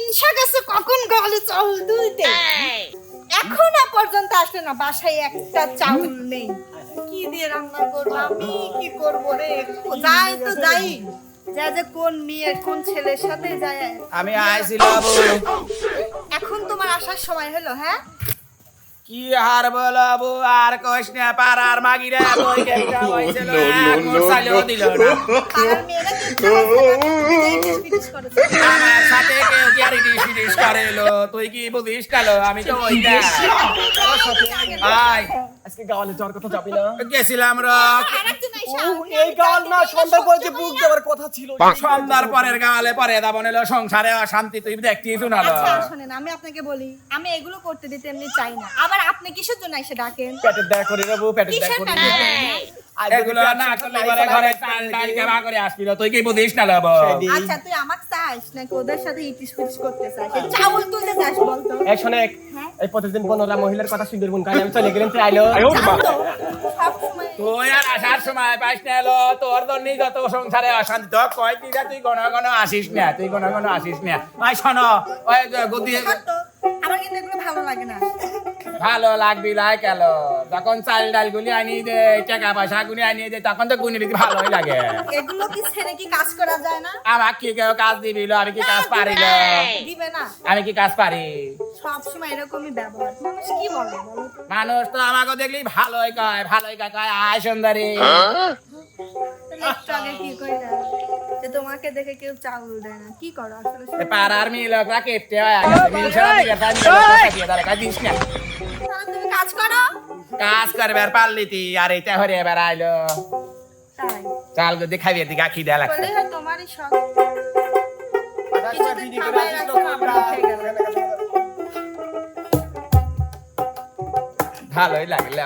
হিংসা গেছে কখন গালে চাউল দিতে এখনো পর্যন্ত আসলে না, বাসায় একটা চাউল নেই। কি দিয়ে রান্না করবো আমি, কি করবো রে? যাই তো যাই, যা যে কোন মেয়ে কোন ছেলের সাথে যায়। আমি আইছিলাম এখন তোমার আসার সময় হলো? হ্যাঁ, কি আর বলবো, আর কইস না, পাড়ার মাগিরা বই কেকটা হইছিল, এক মোরসাইলেও দিল না। পাড়ার মেয়েরা কিন্তু ইটিস পিটিস করেছে। আমার সাথে কেউ কি আর ইটিস করেলো? তুই কি বুঝিস কালো? আমি তো ওইটা আই আজকে গাওয়ালে যাওয়ার কথা যাবি না? গেছিলাম রক আরেকজন আইসা, এই গাওয়াল না, সন্ধ্যার পরে যে বুক দেওয়ার কথা ছিল। সন্ধ্যার পরের গালে পরে দাবন এলো, সংসারে অশান্তি তুই দেখতেই শুনালো। আচ্ছা শোনেন, আমি আপনাকে বলি, আমি এগুলো করতে দিতে এমনি চাই না। আবার আপনি কিসের জন্য এসে ডাকেন? পেটের দেখা করে নেবো, পেটের দেখা কিসের করে টাকা নেবো। দেন? এগুলো না করলে ঘরে ঘরে চাল ডাল কেবা করে আসছিল, তুই কি বুঝিস না লব? আচ্ছা তুই আমাকে চাস নাকি ওদের সাথে ইটিস পিটিস করতে চাস? এই চাউল তুলতে চাস বলতো? এই শোনেক, হ্যাঁ? এই প্রতিদিন বনরা মহিলার কথা শুনবি কোন কারণে আমি চলে গেলাম, তুই আইলো। জানো, সবসময় তুই আর আসার সময় পাইস না এলো, তোর জন্যই যত সংসারে অশান্তি। তো কয় কি তুই ঘন ঘন আসিস না, তুই ঘন ঘন আসিস না। ভাই শোনো, ওই গদি ছাড়তো, আমার কিন্তু এগুলো ভালো লাগে না। ভালো লাগবি লাই কেন? যখন চাল ডাল গুলি আনি দে, টাকা পয়সা গুলি আনি দে, তখন তো গুনি দিতে ভালোই লাগে। এগুলো কি ছেড়ে কি কাজ করা যায় না? আমার কি কেউ কাজ দিবিল? আমি কি কাজ পারিল? দিবে না, আমি কি কাজ পারি? সবসময় এরকমই ব্যবহার। মানুষ কি বলে বলো তো? মানুষ তো আমাকে দেখলি ভালোই কয়, কয় আয় সুন্দরী। তুমি একটু আগে কি কইলা যে তোমাকে দেখে কেউ চাউল দেয় না? কি করো আসলে? এ পাড়ার মিলকরা কেটে হয় আগে, মিল ছাড়া দিকে তাই মিলকরা দিয়ে দাঁড়া, কাজ দিস না। তাহলে তুমি কাজ করো। কাজ করবে আর পারলি তুই, আর এইটা হরে এবার আইলো তাই চাল গদি খাইয়ে দিকে আখি দেয়া লাগছে। বলে হয় তোমারই শখ। কিছুদিন খাবাই রাখছো, আবার উঠে গেল। ভালোই লাগলো।